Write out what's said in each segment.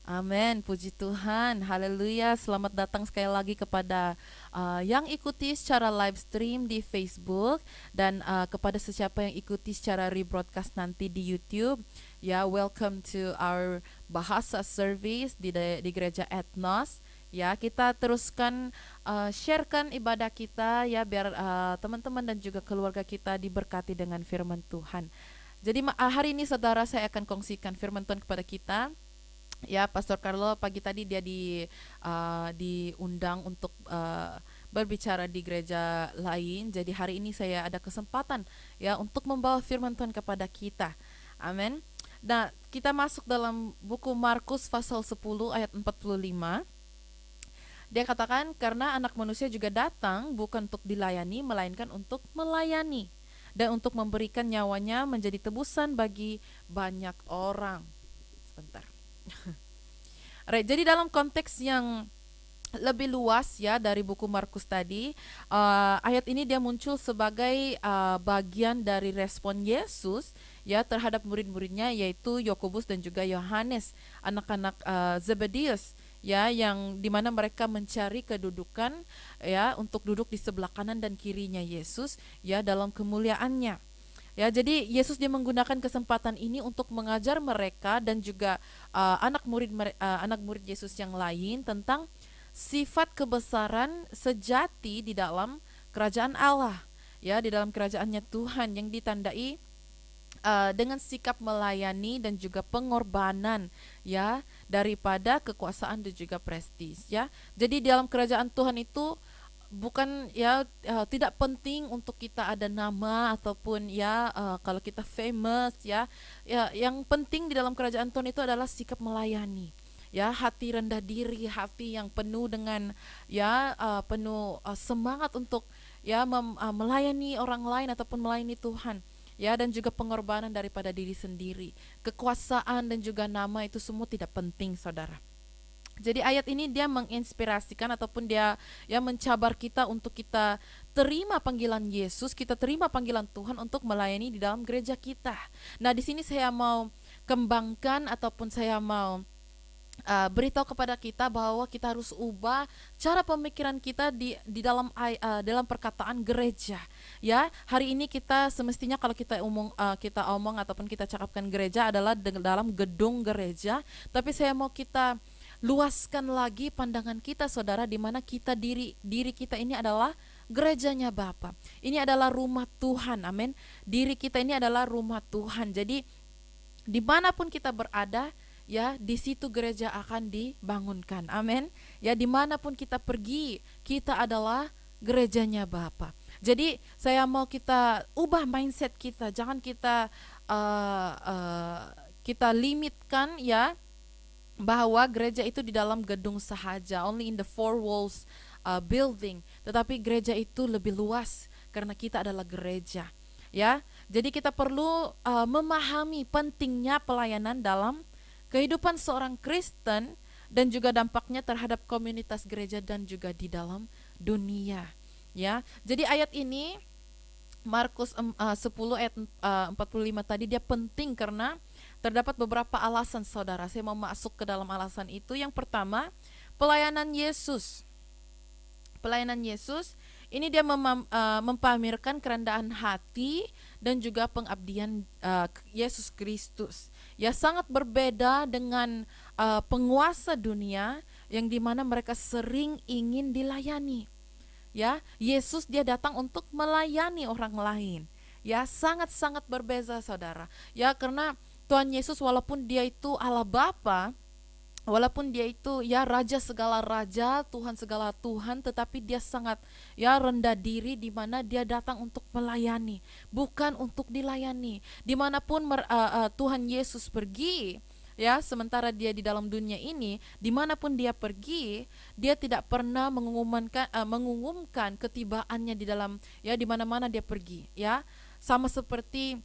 Amin, puji Tuhan, haleluya. Selamat datang sekali lagi kepada yang ikuti secara live stream di Facebook dan kepada sesiapa yang ikuti secara rebroadcast nanti di YouTube. Ya, welcome to our bahasa service di gereja Etnos. Ya, kita teruskan sharekan ibadah kita ya biar teman-teman dan juga keluarga kita diberkati dengan firman Tuhan. Jadi hari ini saudara saya akan kongsikan firman Tuhan kepada kita. Ya, Pastor Carlo pagi tadi dia diundang untuk berbicara di gereja lain. Jadi hari ini saya ada kesempatan ya untuk membawa firman Tuhan kepada kita. Amin. Nah, kita masuk dalam buku Markus pasal 10 ayat 45. Dia katakan karena anak manusia juga datang bukan untuk dilayani melainkan untuk melayani dan untuk memberikan nyawanya menjadi tebusan bagi banyak orang. Sebentar. Right, jadi dalam konteks yang lebih luas ya dari buku Markus tadi, ayat ini dia muncul sebagai bagian dari respon Yesus ya terhadap murid-muridnya yaitu Yakobus dan juga Yohanes, anak-anak Zebedeus ya, yang dimana mereka mencari kedudukan ya untuk duduk di sebelah kanan dan kirinya Yesus ya dalam kemuliaannya. Ya, jadi Yesus dia menggunakan kesempatan ini untuk mengajar mereka dan juga anak murid Yesus yang lain tentang sifat kebesaran sejati di dalam kerajaan Allah. Ya, di dalam kerajaannya Tuhan yang ditandai dengan sikap melayani dan juga pengorbanan ya daripada kekuasaan dan juga prestis ya. Jadi dalam kerajaan Tuhan itu bukan ya tidak penting untuk kita ada nama ataupun ya kalau kita famous ya yang penting di dalam kerajaan Tuhan itu adalah sikap melayani ya, hati rendah diri, hati yang penuh dengan ya penuh semangat untuk ya melayani orang lain ataupun melayani Tuhan ya, dan juga pengorbanan daripada diri sendiri. Kekuasaan dan juga nama itu semua tidak penting, saudara. Jadi ayat ini dia menginspirasikan ataupun dia ya mencabar kita untuk kita terima panggilan Yesus, kita terima panggilan Tuhan untuk melayani di dalam gereja kita. Nah, di sini saya mau kembangkan ataupun saya mau beritahu kepada kita bahwa kita harus ubah cara pemikiran kita dalam perkataan gereja. Ya, hari ini kita semestinya kalau kita omong ataupun kita cakapkan gereja adalah dalam gedung gereja, tapi saya mau kita luaskan lagi pandangan kita, saudara, di mana kita diri kita ini adalah gerejanya Bapa. Ini adalah rumah Tuhan, amin. Diri kita ini adalah rumah Tuhan. Jadi dimanapun kita berada, ya di situ gereja akan dibangunkan, amin. Ya dimanapun kita pergi, kita adalah gerejanya Bapa. Jadi saya mau kita ubah mindset kita, jangan kita kita limitkan ya bahwa gereja itu di dalam gedung sahaja, only in the four walls building, tetapi gereja itu lebih luas karena kita adalah gereja ya. Jadi kita perlu memahami pentingnya pelayanan dalam kehidupan seorang Kristen dan juga dampaknya terhadap komunitas gereja dan juga di dalam dunia ya. Jadi ayat ini Markus 10 ayat 45 tadi dia penting karena terdapat beberapa alasan, saudara. Saya mau masuk ke dalam alasan itu. Yang pertama, pelayanan Yesus. Pelayanan Yesus ini dia mempamerkan kerendahan hati dan juga pengabdian Yesus Kristus. Ya, sangat berbeda dengan penguasa dunia yang dimana mereka sering ingin dilayani. Ya, Yesus dia datang untuk melayani orang lain. Ya, sangat-sangat berbeza, saudara. Ya, karena Tuhan Yesus walaupun dia itu Allah Bapa, walaupun dia itu ya raja segala raja, Tuhan segala Tuhan, tetapi dia sangat ya rendah diri di mana dia datang untuk melayani, bukan untuk dilayani. Dimanapun Tuhan Yesus pergi, ya sementara dia di dalam dunia ini, dimanapun dia pergi, dia tidak pernah mengumumkan ketibaannya di dalam ya di mana-mana dia pergi, ya sama seperti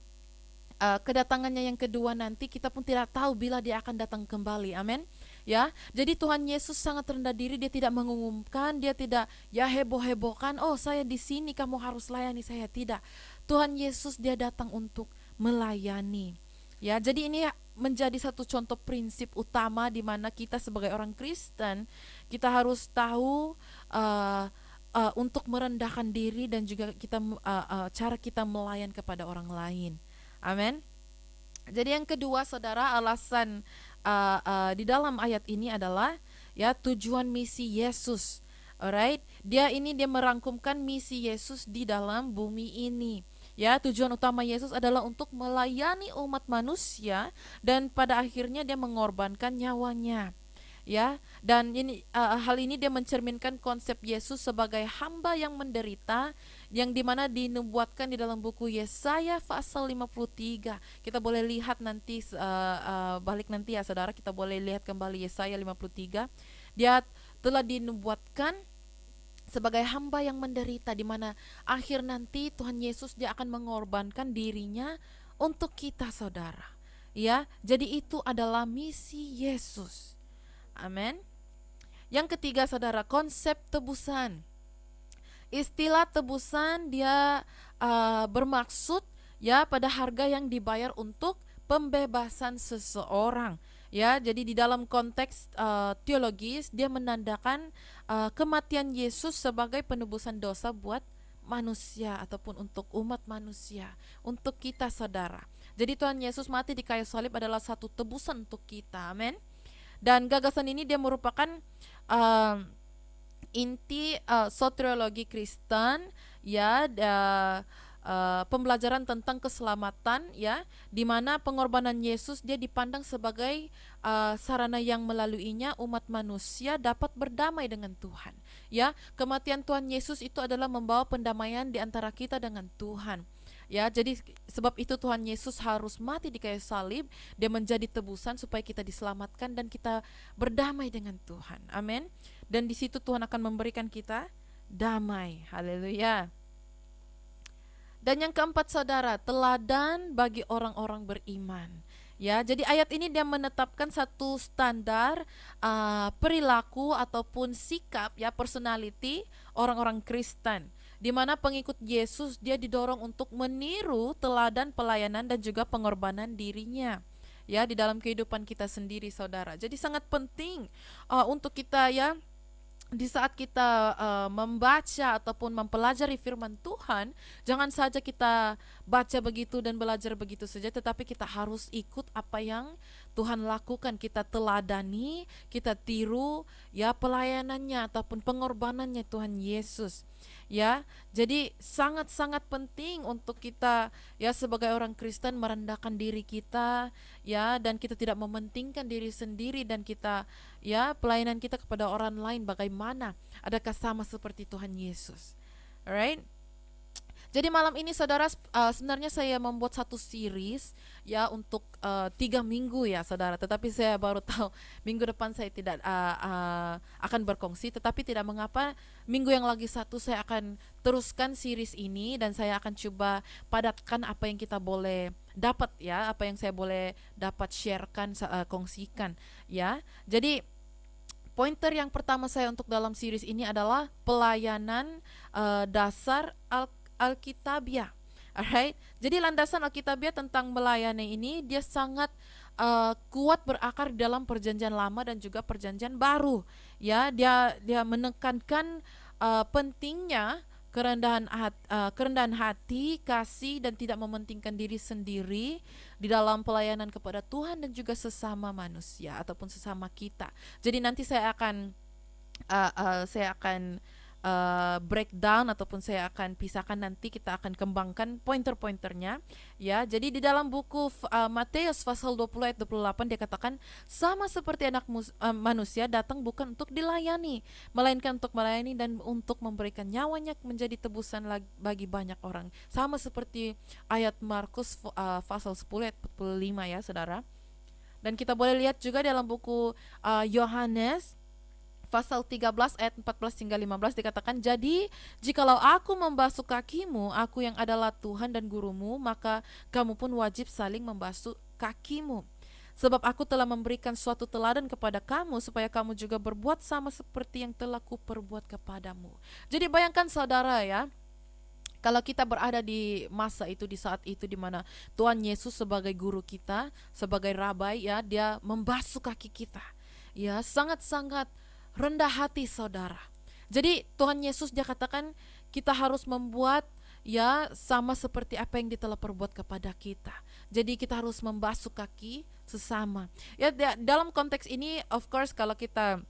kedatangannya yang kedua nanti kita pun tidak tahu bila dia akan datang kembali, amin. Ya, jadi Tuhan Yesus sangat rendah diri, dia tidak mengumumkan, dia tidak ya heboh-hebohkan, oh saya di sini kamu harus layani saya, tidak. Tuhan Yesus dia datang untuk melayani. Ya, jadi ini menjadi satu contoh prinsip utama di mana kita sebagai orang Kristen kita harus tahu uh, untuk merendahkan diri dan juga cara kita melayan kepada orang lain. Amin. Jadi yang kedua, saudara, alasan di dalam ayat ini adalah ya tujuan misi Yesus. Alright, dia merangkumkan misi Yesus di dalam bumi ini. Ya, tujuan utama Yesus adalah untuk melayani umat manusia dan pada akhirnya dia mengorbankan nyawanya. Ya, dan hal ini dia mencerminkan konsep Yesus sebagai hamba yang menderita yang dimana dinubuatkan di dalam buku Yesaya pasal 53. Kita boleh lihat nanti balik nanti ya saudara, kita boleh lihat kembali Yesaya 53. Dia telah dinubuatkan sebagai hamba yang menderita di mana akhir nanti Tuhan Yesus dia akan mengorbankan dirinya untuk kita saudara. Ya, jadi itu adalah misi Yesus. Amin. Yang ketiga saudara, konsep tebusan. Istilah tebusan dia bermaksud ya pada harga yang dibayar untuk pembebasan seseorang. Ya, jadi di dalam konteks teologis dia menandakan kematian Yesus sebagai penebusan dosa buat manusia ataupun untuk umat manusia, untuk kita saudara. Jadi Tuhan Yesus mati di kayu salib adalah satu tebusan untuk kita. Amin. Dan gagasan ini dia merupakan uh, inti soteriologi Kristen ya, pembelajaran tentang keselamatan ya, di mana pengorbanan Yesus dia dipandang sebagai sarana yang melaluinya umat manusia dapat berdamai dengan Tuhan. Ya, kematian Tuhan Yesus itu adalah membawa pendamaian di antara kita dengan Tuhan. Ya, jadi sebab itu Tuhan Yesus harus mati di kayu salib, dia menjadi tebusan supaya kita diselamatkan dan kita berdamai dengan Tuhan. Amin. Dan di situ Tuhan akan memberikan kita damai. Haleluya. Dan yang keempat saudara, teladan bagi orang-orang beriman. Ya, jadi ayat ini dia menetapkan satu standar perilaku ataupun sikap ya, personality orang-orang Kristen, di mana pengikut Yesus dia didorong untuk meniru teladan pelayanan dan juga pengorbanan dirinya ya di dalam kehidupan kita sendiri saudara. Jadi sangat penting untuk kita ya di saat kita membaca ataupun mempelajari firman Tuhan, jangan saja kita baca begitu dan belajar begitu saja, tetapi kita harus ikut apa yang Tuhan lakukan, kita teladani, kita tiru ya pelayanannya ataupun pengorbanannya Tuhan Yesus. Ya, jadi sangat-sangat penting untuk kita ya sebagai orang Kristen merendahkan diri kita ya, dan kita tidak mementingkan diri sendiri, dan kita ya pelayanan kita kepada orang lain bagaimana, adakah sama seperti Tuhan Yesus. Alright. Jadi malam ini saudara, sebenarnya saya membuat satu series ya untuk 3 minggu ya saudara, tetapi saya baru tahu minggu depan saya tidak akan berkongsi, tetapi tidak mengapa, minggu yang lagi satu saya akan teruskan series ini dan saya akan coba padatkan apa yang kita boleh dapat ya, apa yang saya boleh dapat sharekan, kongsikan ya. Jadi pointer yang pertama saya untuk dalam series ini adalah pelayanan dasar Alkitabiah. Alright. Jadi landasan Alkitabiah tentang melayani ini dia sangat kuat berakar dalam perjanjian lama dan juga perjanjian baru. Ya, dia menekankan pentingnya kerendahan hati, kasih dan tidak mementingkan diri sendiri di dalam pelayanan kepada Tuhan dan juga sesama manusia ataupun sesama kita. Jadi nanti saya akan breakdown ataupun saya akan pisahkan, nanti kita akan kembangkan pointer-pointernya ya. Jadi di dalam buku Matius pasal 20 ayat 28 dia katakan, sama seperti anak manusia datang bukan untuk dilayani, melainkan untuk melayani dan untuk memberikan nyawanya menjadi tebusan bagi banyak orang. Sama seperti ayat Markus pasal 10 ayat 45 ya saudara. Dan kita boleh lihat juga dalam buku Yohanes pasal 13 ayat 14 hingga 15 dikatakan, jadi jikalau aku membasuh kakimu, aku yang adalah Tuhan dan gurumu, maka kamu pun wajib saling membasuh kakimu. Sebab aku telah memberikan suatu teladan kepada kamu, supaya kamu juga berbuat sama seperti yang telah kuperbuat kepadamu. Jadi bayangkan saudara ya, Kalau kita berada di masa itu, di saat itu, di mana Tuhan Yesus sebagai guru kita, sebagai rabai, ya, dia membasuh kaki kita, ya, sangat-sangat rendah hati, saudara. Jadi Tuhan Yesus dia katakan kita harus membuat, ya, sama seperti apa yang dia telah perbuat kepada kita. Jadi kita harus membasuh kaki sesama. Ya, dalam konteks ini, of course, kalau kita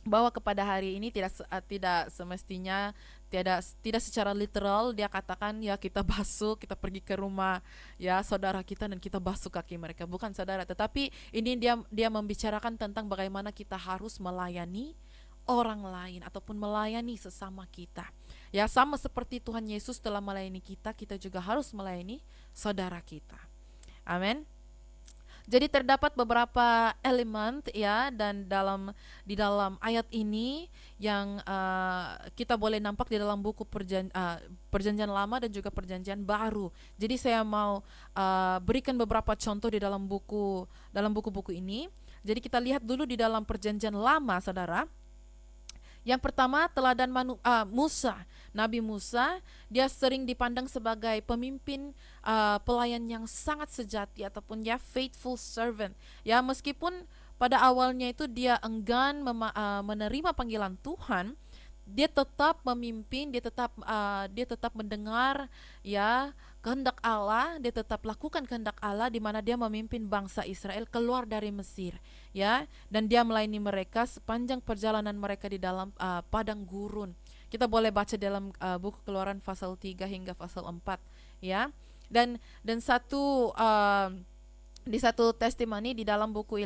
bawa kepada hari ini, tidak semestinya, tidak secara literal dia katakan ya kita basuh, kita pergi ke rumah, ya, saudara kita dan kita basuh kaki mereka, bukan, saudara. Tetapi ini dia membicarakan tentang bagaimana kita harus melayani orang lain ataupun melayani sesama kita, ya, sama seperti Tuhan Yesus telah melayani kita, kita juga harus melayani saudara kita. Amin. Jadi terdapat beberapa elemen, ya, dan di dalam ayat ini yang kita boleh nampak di dalam buku Perjanjian Lama dan juga Perjanjian Baru. Jadi saya mau berikan beberapa contoh di dalam buku-buku ini. Jadi kita lihat dulu di dalam Perjanjian Lama, saudara. Yang pertama, teladan Musa. Nabi Musa, dia sering dipandang sebagai pemimpin, pelayan yang sangat sejati ataupun ya faithful servant. Ya, meskipun pada awalnya itu dia enggan menerima panggilan Tuhan, dia tetap memimpin, dia tetap mendengar, ya, kehendak Allah, dia tetap lakukan kehendak Allah, di mana dia memimpin bangsa Israel keluar dari Mesir, ya, dan dia melayani mereka sepanjang perjalanan mereka di dalam padang gurun. Kita boleh baca dalam buku Keluaran pasal 3 hingga pasal 4, ya. Dan di satu testimoni di dalam buku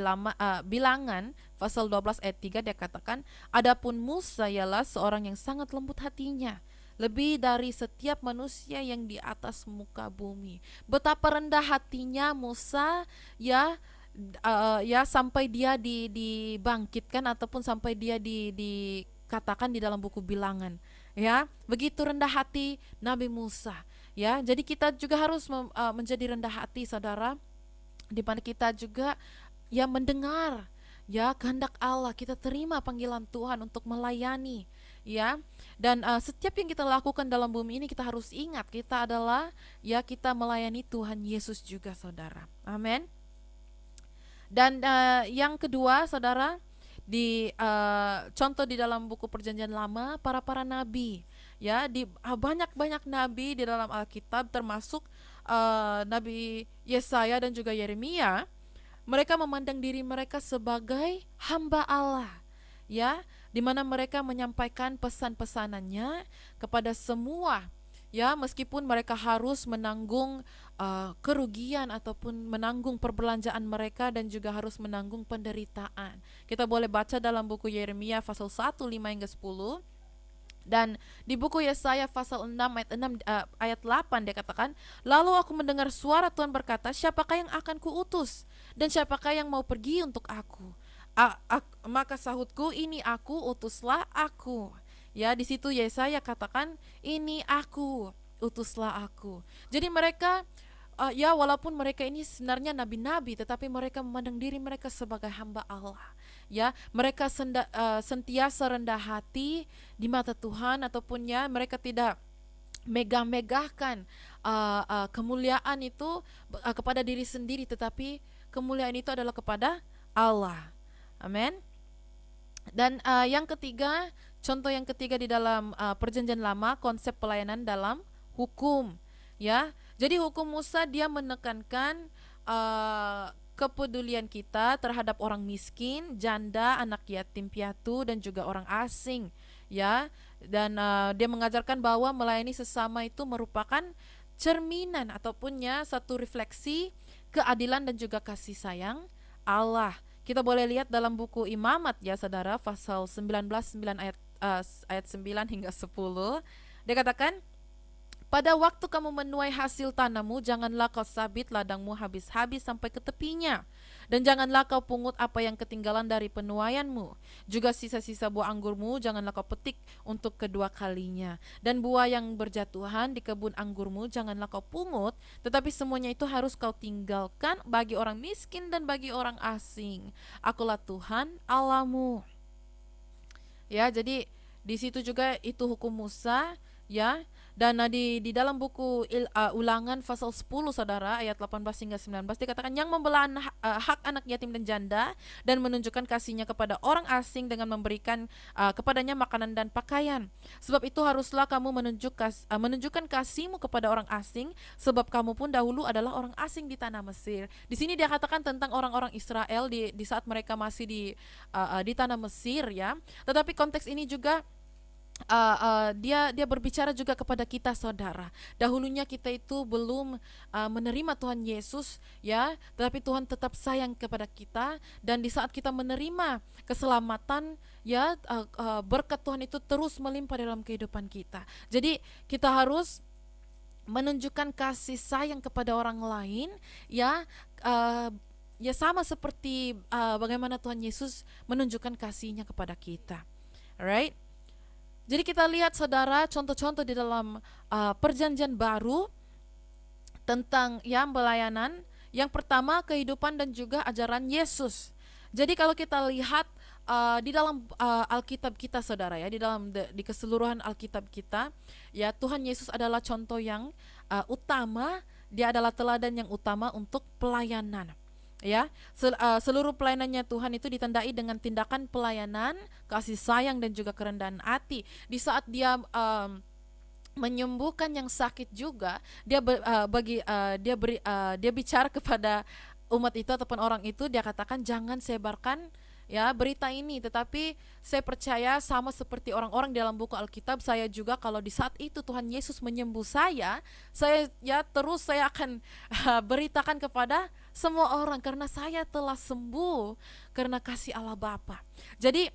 Bilangan pasal 12 ayat 3 dia katakan, adapun Musa ialah seorang yang sangat lembut hatinya, lebih dari setiap manusia yang di atas muka bumi. Betapa rendah hatinya Musa, ya, ya, sampai dia dibangkitkan ataupun sampai dia dikatakan di dalam buku Bilangan, ya, begitu rendah hati Nabi Musa, ya. Jadi kita juga harus menjadi rendah hati, saudara, di mana kita juga, ya, mendengar, ya, kehendak Allah, kita terima panggilan Tuhan untuk melayani, ya. Dan setiap yang kita lakukan dalam bumi ini kita harus ingat kita adalah, ya, kita melayani Tuhan Yesus juga, saudara. Amin. Dan yang kedua, saudara, contoh di dalam buku Perjanjian Lama, para nabi, ya, di banyak nabi di dalam Alkitab, termasuk Nabi Yesaya dan juga Yeremia. Mereka memandang diri mereka sebagai hamba Allah, ya, di mana mereka menyampaikan pesan-pesanannya kepada semua, ya, meskipun mereka harus menanggung kerugian ataupun menanggung perbelanjaan mereka dan juga harus menanggung penderitaan. Kita boleh baca dalam buku Yeremia pasal 1, 5 hingga 10. Dan di buku Yesaya pasal 6 ayat 8 dia katakan, lalu aku mendengar suara Tuhan berkata, siapakah yang akan kuutus dan siapakah yang mau pergi untuk aku? Maka sahutku, ini aku, utuslah aku. Ya, di situ Yesaya katakan, ini aku, utuslah aku. Jadi mereka, ya, walaupun mereka ini sebenarnya nabi-nabi, tetapi mereka memandang diri mereka sebagai hamba Allah, ya. Mereka sentiasa rendah hati di mata Tuhan, ataupun, ya, mereka tidak megah-megahkan kemuliaan itu kepada diri sendiri, tetapi kemuliaan itu adalah kepada Allah. Amin. Dan yang ketiga, contoh yang ketiga di dalam Perjanjian Lama, konsep pelayanan dalam hukum, ya. Jadi hukum Musa dia menekankan kepedulian kita terhadap orang miskin, janda, anak yatim piatu, dan juga orang asing, ya. Dan dia mengajarkan bahwa melayani sesama itu merupakan cerminan ataupun, ya, satu refleksi keadilan dan juga kasih sayang Allah. Kita boleh lihat dalam buku Imamat, ya, saudara, pasal 19 ayat 9 hingga 10. Dia katakan, pada waktu kamu menuai hasil tanammu, janganlah kau sabit ladangmu habis-habis sampai ke tepinya, dan janganlah kau pungut apa yang ketinggalan dari penuaianmu. Juga sisa-sisa buah anggurmu janganlah kau petik untuk kedua kalinya, dan buah yang berjatuhan di kebun anggurmu janganlah kau pungut, tetapi semuanya itu harus kau tinggalkan bagi orang miskin dan bagi orang asing. Akulah Tuhan Allahmu. Ya, jadi di situ juga itu hukum Musa, ya. Dan di dalam buku Ulangan pasal 10 Saudara, ayat 18 hingga 19 dikatakan, yang membela hak anak yatim dan janda dan menunjukkan kasihnya kepada orang asing dengan memberikan kepadanya makanan dan pakaian. Sebab itu haruslah kamu menunjukkan kasihmu kepada orang asing, sebab kamu pun dahulu adalah orang asing di tanah Mesir. Di sini dia katakan tentang orang-orang Israel di saat mereka masih di tanah Mesir, ya. Tetapi konteks ini juga dia berbicara juga kepada kita, saudara. Dahulunya kita itu belum menerima Tuhan Yesus, ya, tetapi Tuhan tetap sayang kepada kita, dan di saat kita menerima keselamatan, ya, berkat Tuhan itu terus melimpah dalam kehidupan kita. Jadi kita harus menunjukkan kasih sayang kepada orang lain, ya, ya sama seperti bagaimana Tuhan Yesus menunjukkan kasihnya kepada kita. Alright? Jadi kita lihat, saudara, contoh-contoh di dalam perjanjian baru tentang yang pelayanan. Yang pertama, kehidupan dan juga ajaran Yesus. Jadi kalau kita lihat di dalam Alkitab kita, saudara, ya, di keseluruhan Alkitab kita, ya, Tuhan Yesus adalah contoh yang utama. Dia adalah teladan yang utama untuk pelayanan. Ya, seluruh pelayanannya Tuhan itu ditandai dengan tindakan pelayanan, kasih sayang dan juga kerendahan hati. Di saat dia menyembuhkan yang sakit juga, dia bicara kepada umat itu ataupun orang itu, dia katakan jangan sebarkan, ya, berita ini, tetapi saya percaya sama seperti orang-orang dalam buku Alkitab, saya juga kalau di saat itu Tuhan Yesus menyembuh saya saya akan beritakan kepada semua orang, karena saya telah sembuh karena kasih Allah Bapa. Jadi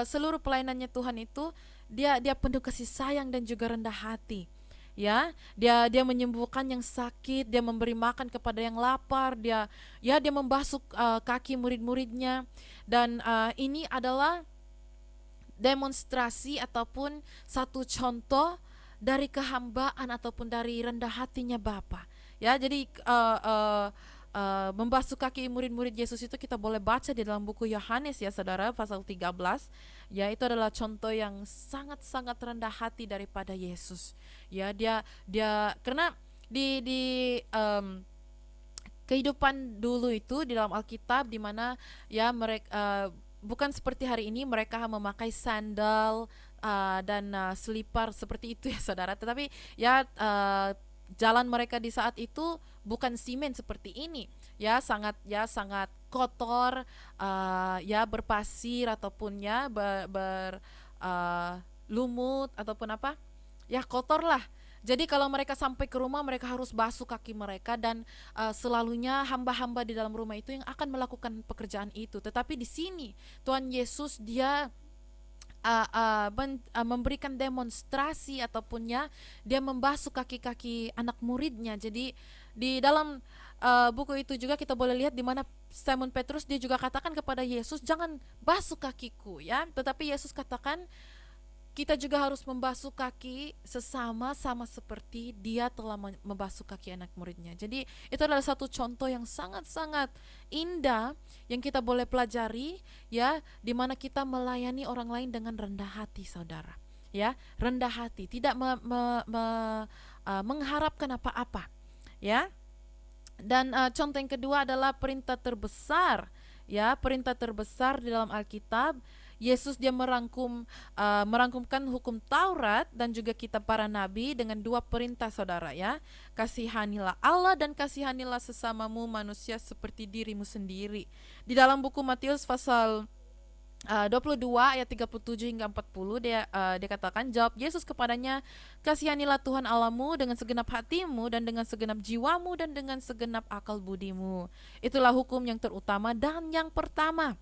seluruh pelayanannya Tuhan itu dia penuh kasih sayang dan juga rendah hati. Ya, dia menyembuhkan yang sakit, dia memberi makan kepada yang lapar, dia membasuh kaki murid-muridnya, dan ini adalah demonstrasi ataupun satu contoh dari kehambaan ataupun dari rendah hatinya Bapa. Ya, jadi membasuh kaki murid-murid Yesus itu kita boleh baca di dalam buku Yohanes, ya, saudara, pasal 13. Ya, itu adalah contoh yang sangat-sangat rendah hati daripada Yesus. Ya, dia karena di kehidupan dulu itu di dalam Alkitab, di mana, ya, mereka bukan seperti hari ini mereka memakai sandal dan selipar seperti itu, ya, saudara. Tetapi, ya, jalan mereka di saat itu bukan simen seperti ini, ya, sangat kotor, ya, berpasir ataupun, ya, lumut ataupun apa, ya, kotor lah. Jadi kalau mereka sampai ke rumah, mereka harus basuh kaki mereka, dan selalunya hamba-hamba di dalam rumah itu yang akan melakukan pekerjaan itu. Tetapi di sini Tuhan Yesus dia memberikan demonstrasi ataupun, ya, dia membasuh kaki-kaki anak muridnya. Jadi di dalam buku itu juga kita boleh lihat di mana Simon Petrus dia juga katakan kepada Yesus, jangan basuh kakiku, ya. Tetapi Yesus katakan kita juga harus membasuh kaki sesama, sama seperti dia telah membasuh kaki anak muridnya. Jadi itu adalah satu contoh yang sangat-sangat indah yang kita boleh pelajari, ya, di mana kita melayani orang lain dengan rendah hati, saudara. Ya, rendah hati, tidak mengharapkan apa-apa, ya. Dan contoh yang kedua adalah perintah terbesar, ya, perintah terbesar di dalam Alkitab. Yesus dia merangkumkan hukum Taurat dan juga kitab para nabi dengan dua perintah, saudara, ya. Kasihanilah Allah dan kasihanilah sesamamu manusia seperti dirimu sendiri. Di dalam buku Matius pasal 22 ayat 37 hingga 40 dia katakan, jawab Yesus kepadanya, kasihanilah Tuhan Allahmu dengan segenap hatimu dan dengan segenap jiwamu dan dengan segenap akal budimu. Itulah hukum yang terutama dan yang pertama.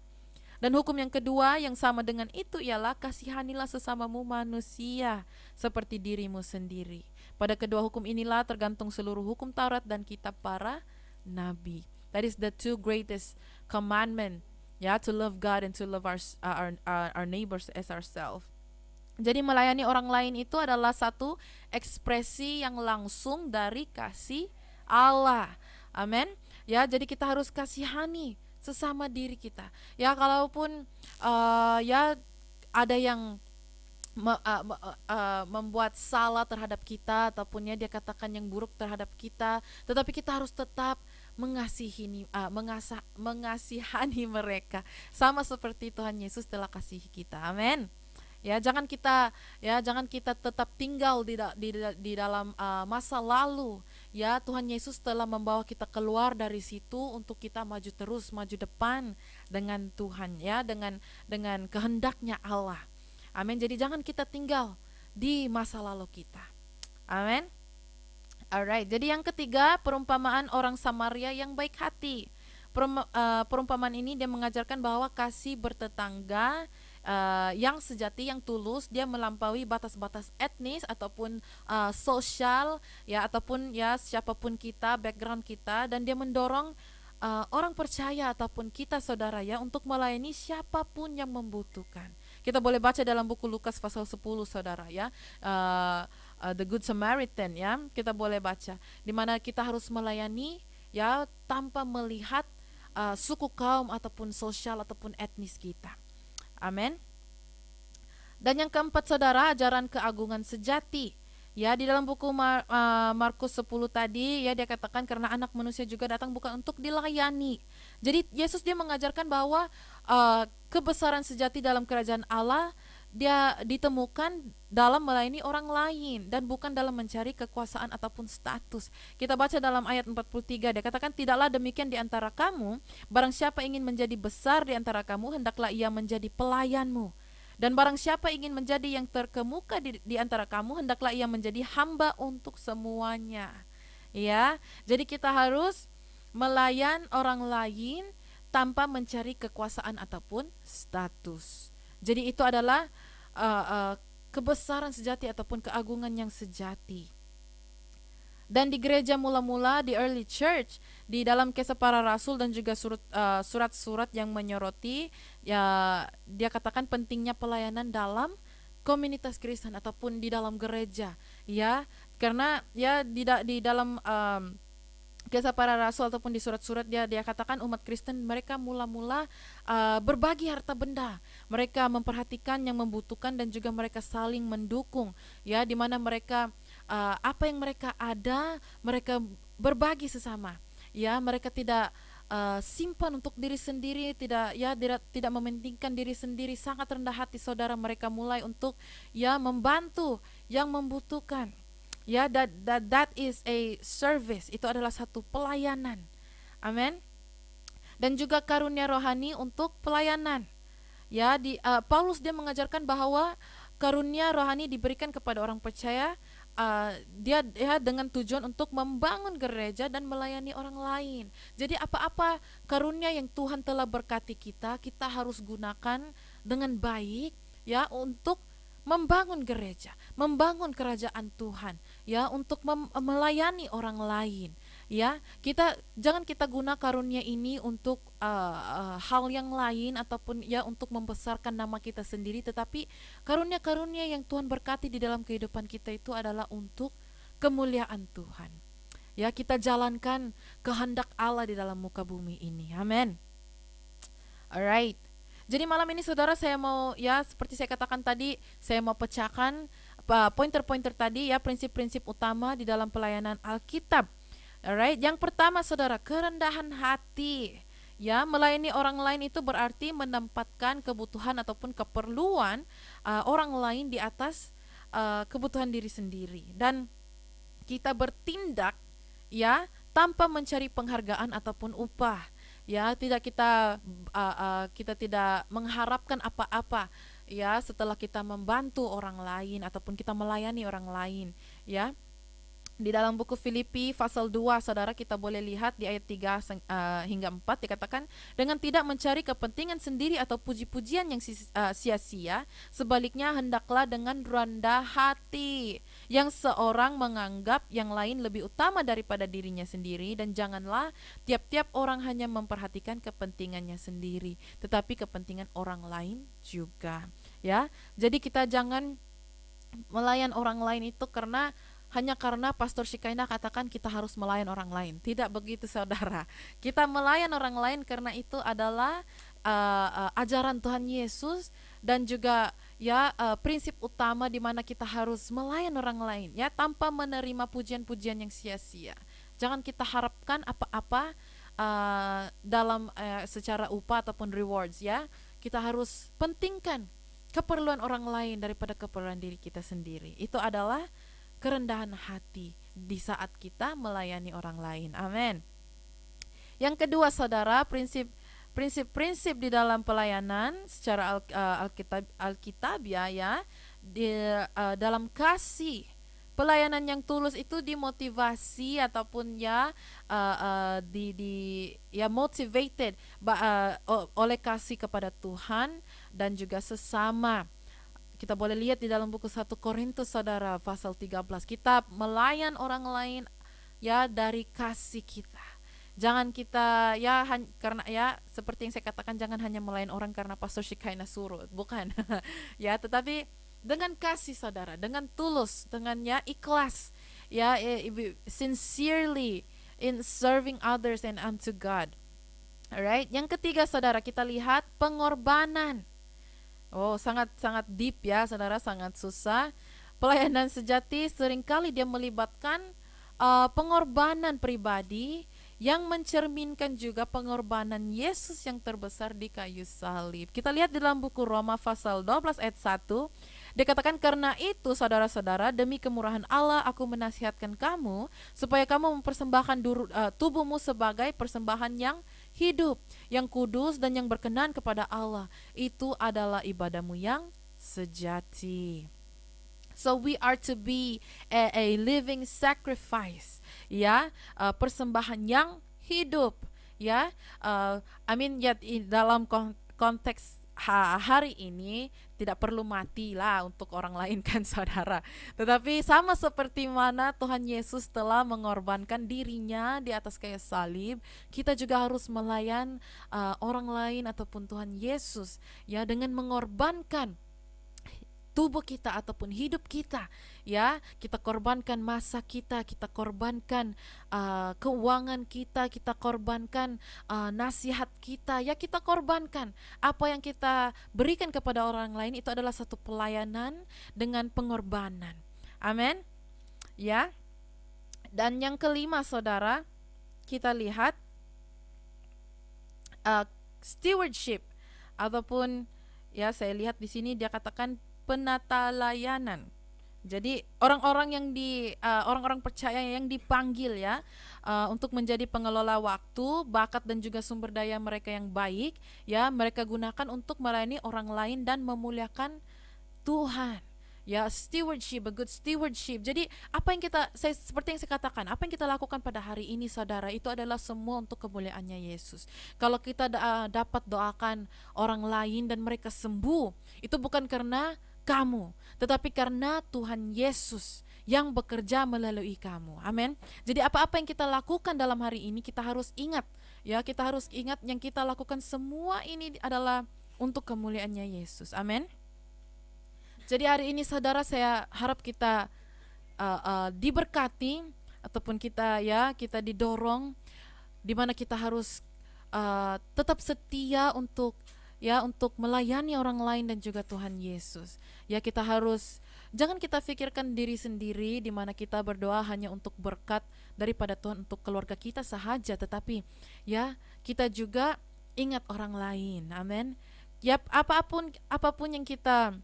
Dan hukum yang kedua yang sama dengan itu ialah kasihanilah sesamamu manusia seperti dirimu sendiri. Pada kedua hukum inilah tergantung seluruh hukum Taurat dan kitab para nabi. That is the two greatest commandment, ya, to love God and to love our neighbors as ourselves. Jadi melayani orang lain itu adalah satu ekspresi yang langsung dari kasih Allah. Amin. Ya, jadi kita harus kasihani sesama diri kita. Ya, kalaupun ya ada yang membuat salah terhadap kita, ataupun ya dia katakan yang buruk terhadap kita, tetapi kita harus tetap mengasihani mereka sama seperti Tuhan Yesus telah kasihi kita. Amin. Jangan kita tetap tinggal di dalam masa lalu. Ya, Tuhan Yesus telah membawa kita keluar dari situ untuk kita maju terus, maju depan dengan Tuhan, ya, dengan kehendaknya Allah. Amin. Jadi jangan kita tinggal di masa lalu kita. Amin. Alright. Jadi yang ketiga, perumpamaan orang Samaria yang baik hati. Perumpamaan ini dia mengajarkan bahwa kasih bertetangga yang sejati, yang tulus, dia melampaui batas-batas etnis ataupun sosial, ya, ataupun ya siapapun kita, background kita, dan dia mendorong orang percaya ataupun kita saudara ya untuk melayani siapapun yang membutuhkan. Kita boleh baca dalam buku Lukas pasal 10 saudara ya, The Good Samaritan ya, kita boleh baca di mana kita harus melayani ya tanpa melihat suku kaum ataupun sosial ataupun etnis kita. Amin. Dan yang keempat saudara, ajaran keagungan sejati. Ya, di dalam buku Markus 10 tadi ya dia katakan karena anak manusia juga datang bukan untuk dilayani. Jadi Yesus dia mengajarkan bahwa kebesaran sejati dalam kerajaan Allah dia ditemukan dalam melayani orang lain dan bukan dalam mencari kekuasaan ataupun status. Kita baca dalam ayat 43, dia katakan tidaklah demikian di antara kamu, barang siapa ingin menjadi besar di antara kamu hendaklah ia menjadi pelayanmu. Dan barang siapa ingin menjadi yang terkemuka di antara kamu hendaklah ia menjadi hamba untuk semuanya. Ya, jadi kita harus melayan orang lain tanpa mencari kekuasaan ataupun status. Jadi itu adalah kebesaran sejati ataupun keagungan yang sejati. Dan di gereja mula-mula, di early church, di dalam Kisah Para Rasul dan juga surat-surat yang menyoroti, ya dia katakan pentingnya pelayanan dalam komunitas Kristen ataupun di dalam gereja, ya, karena ya di dalam Kisah Para Rasul ataupun di surat-surat dia katakan umat Kristen mereka mula-mula berbagi harta benda, mereka memperhatikan yang membutuhkan dan juga mereka saling mendukung, ya, di mana mereka apa yang mereka ada mereka berbagi sesama, ya, mereka tidak simpan untuk diri sendiri, tidak mementingkan diri sendiri, sangat rendah hati saudara, mereka mulai untuk ya membantu yang membutuhkan. Ya, that is a service. Itu adalah satu pelayanan. Amin. Dan juga karunia rohani untuk pelayanan. Ya, Paulus dia mengajarkan bahwa karunia rohani diberikan kepada orang percaya dia dengan tujuan untuk membangun gereja dan melayani orang lain. Jadi apa-apa karunia yang Tuhan telah berkati kita, kita harus gunakan dengan baik ya untuk membangun gereja, membangun kerajaan Tuhan, ya, untuk melayani orang lain, ya. Jangan kita guna karunia ini untuk hal yang lain ataupun ya untuk membesarkan nama kita sendiri, tetapi karunia-karunia yang Tuhan berkati di dalam kehidupan kita itu adalah untuk kemuliaan Tuhan. Ya, kita jalankan kehendak Allah di dalam muka bumi ini. Amin. Alright. Jadi malam ini saudara saya mau ya seperti saya katakan tadi, saya mau pecahkan pointer-pointer tadi ya, prinsip-prinsip utama di dalam pelayanan Alkitab. Alright, yang pertama saudara, kerendahan hati. Ya, melayani orang lain itu berarti menempatkan kebutuhan ataupun keperluan orang lain di atas kebutuhan diri sendiri, dan kita bertindak ya tanpa mencari penghargaan ataupun upah. Ya, kita tidak mengharapkan apa-apa ya setelah kita membantu orang lain ataupun kita melayani orang lain, ya. Di dalam buku Filipi pasal 2 saudara kita boleh lihat di ayat 3 hingga 4 dikatakan, dengan tidak mencari kepentingan sendiri atau puji-pujian yang sia-sia, sebaliknya hendaklah dengan rendah hati yang seorang menganggap yang lain lebih utama daripada dirinya sendiri, dan janganlah tiap-tiap orang hanya memperhatikan kepentingannya sendiri tetapi kepentingan orang lain juga, ya. Jadi kita jangan melayan orang lain itu hanya karena Pastor Shikaina katakan kita harus melayan orang lain. Tidak begitu saudara. Kita melayan orang lain karena itu adalah ajaran Tuhan Yesus, dan juga ya prinsip utama di mana kita harus melayan orang lain ya tanpa menerima pujian-pujian yang sia-sia. Jangan kita harapkan apa-apa dalam secara upah ataupun rewards ya. Kita harus pentingkan keperluan orang lain daripada keperluan diri kita sendiri. Itu adalah kerendahan hati di saat kita melayani orang lain. Amin. Yang kedua, saudara, prinsip-prinsip di dalam pelayanan secara Alkitabiah ya, dalam kasih. Pelayanan yang tulus itu dimotivasi ataupun ya ya motivated oleh kasih kepada Tuhan dan juga sesama. Kita boleh lihat di dalam buku 1 Korintus, saudara, pasal 13. Kita melayan orang lain ya dari kasih kita. Jangan kita ya karena ya seperti yang saya katakan, jangan hanya melayan orang karena Pastor Shikaina suruh, bukan. Ya, tetapi dengan kasih, saudara, dengan tulus, dengan ya ikhlas, ya sincerely in serving others and unto God. Alright. Yang ketiga, saudara, kita lihat pengorbanan. Oh, sangat deep ya, saudara, sangat susah. Pelayanan sejati seringkali dia melibatkan pengorbanan pribadi yang mencerminkan juga pengorbanan Yesus yang terbesar di kayu salib. Kita lihat di dalam buku Roma pasal 12 ayat 1. Dikatakan, karena itu saudara-saudara, demi kemurahan Allah aku menasihatkan kamu supaya kamu mempersembahkan tubuhmu sebagai persembahan yang hidup, yang kudus dan yang berkenan kepada Allah. Itu adalah ibadahmu yang sejati. So we are to be a living sacrifice, ya, persembahan yang hidup, ya. Dalam konteks hari ini tidak perlu mati lah untuk orang lain kan, saudara. Tetapi sama seperti mana Tuhan Yesus telah mengorbankan dirinya di atas kayu salib, kita juga harus melayan orang lain ataupun Tuhan Yesus ya dengan mengorbankan tubuh kita ataupun hidup kita, ya. Kita korbankan masa kita korbankan keuangan kita korbankan nasihat kita, ya, kita korbankan apa yang kita berikan kepada orang lain. Itu adalah satu pelayanan dengan pengorbanan. Amin, ya. Dan yang kelima, saudara, kita lihat stewardship ataupun ya, saya lihat di sini dia katakan penata layanan. Jadi orang-orang percaya yang dipanggil ya untuk menjadi pengelola waktu, bakat dan juga sumber daya mereka yang baik, ya, mereka gunakan untuk melayani orang lain dan memuliakan Tuhan. Ya, stewardship, a good stewardship. Jadi seperti yang saya katakan, apa yang kita lakukan pada hari ini, saudara, itu adalah semua untuk kemuliaannya Yesus. Kalau kita dapat doakan orang lain dan mereka sembuh, itu bukan karena kamu, tetapi karena Tuhan Yesus yang bekerja melalui kamu. Amin. Jadi apa-apa yang kita lakukan dalam hari ini, kita harus ingat, ya, kita harus ingat yang kita lakukan semua ini adalah untuk kemuliaannya Yesus. Amin. Jadi hari ini, saudara, saya harap kita diberkati ataupun kita didorong di mana kita harus tetap setia untuk melayani orang lain dan juga Tuhan Yesus. Ya, kita harus, jangan kita pikirkan diri sendiri di mana kita berdoa hanya untuk berkat daripada Tuhan untuk keluarga kita sahaja, tetapi ya, kita juga ingat orang lain. Amin. Ya, apapun yang kita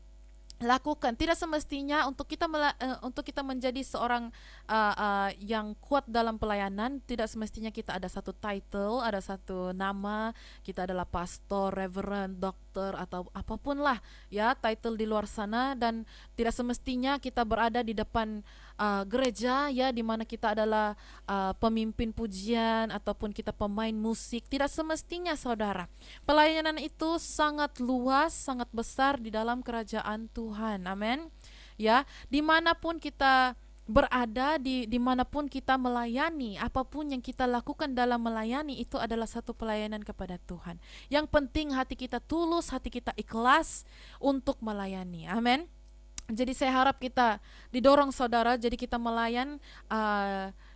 lakukan tidak semestinya untuk kita menjadi seorang yang kuat dalam pelayanan. Tidak semestinya kita ada satu title, ada satu nama, kita adalah pastor, reverend, dokter, atau apapun lah ya title di luar sana. Dan tidak semestinya kita berada di depan gereja, ya, di mana kita adalah pemimpin pujian ataupun kita pemain musik. Tidak semestinya, saudara. Pelayanan itu sangat luas, sangat besar di dalam kerajaan Tuhan. Amin. Ya, dimanapun kita berada, dimanapun kita melayani, apapun yang kita lakukan dalam melayani, itu adalah satu pelayanan kepada Tuhan. Yang penting hati kita tulus, hati kita ikhlas untuk melayani. Amin. Jadi saya harap kita didorong, saudara, jadi kita melayan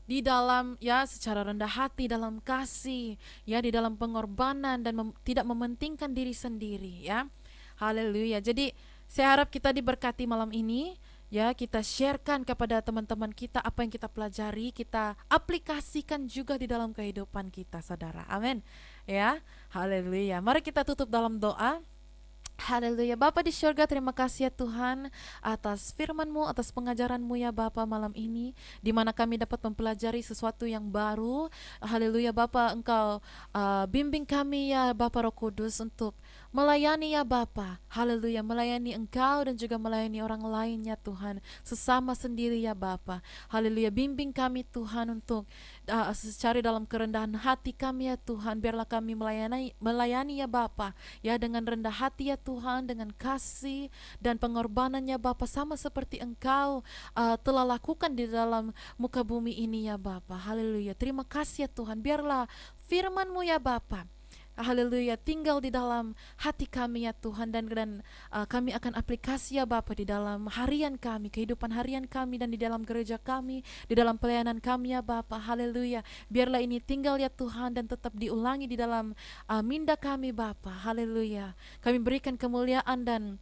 di dalam, ya, secara rendah hati, dalam kasih, ya, di dalam pengorbanan dan tidak mementingkan diri sendiri, ya. Haleluya. Jadi Saya harap kita diberkati malam ini. Ya, kita sharekan kepada teman-teman kita apa yang kita pelajari, kita aplikasikan juga di dalam kehidupan kita, saudara. Amin. Ya, haleluya. Mari kita tutup dalam doa. Haleluya. Bapa di surga, terima kasih ya Tuhan atas firman-Mu, atas pengajaran-Mu ya Bapa malam ini, di mana kami dapat mempelajari sesuatu yang baru. Haleluya Bapa, Engkau bimbing kami ya Bapa Roh Kudus untuk melayani ya Bapa. Haleluya, melayani Engkau dan juga melayani orang lain ya Tuhan, sesama sendiri ya Bapa. Haleluya, bimbing kami Tuhan untuk secara dalam kerendahan hati kami ya Tuhan, biarlah kami melayani ya Bapa, ya dengan rendah hati ya Tuhan, dengan kasih dan pengorbanannya Bapa, sama seperti Engkau telah lakukan di dalam muka bumi ini ya Bapa. Haleluya, terima kasih ya Tuhan, biarlah firman-Mu ya Bapa, haleluya, tinggal di dalam hati kami ya Tuhan, dan kami akan aplikasi ya Bapa di dalam harian kami, kehidupan harian kami, dan di dalam gereja kami, di dalam pelayanan kami ya Bapa. Haleluya, biarlah ini tinggal ya Tuhan dan tetap diulangi di dalam minda kami Bapa. Haleluya, kami berikan kemuliaan dan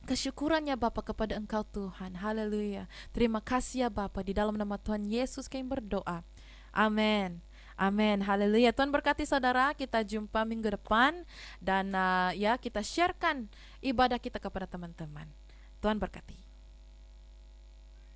kesyukurannya Bapa kepada Engkau Tuhan. Haleluya, terima kasih ya Bapa, di dalam nama Tuhan Yesus kami berdoa, amin. Amin, haleluya. Tuhan berkati saudara, kita jumpa minggu depan, dan ya kita sharekan ibadah kita kepada teman-teman. Tuhan berkati.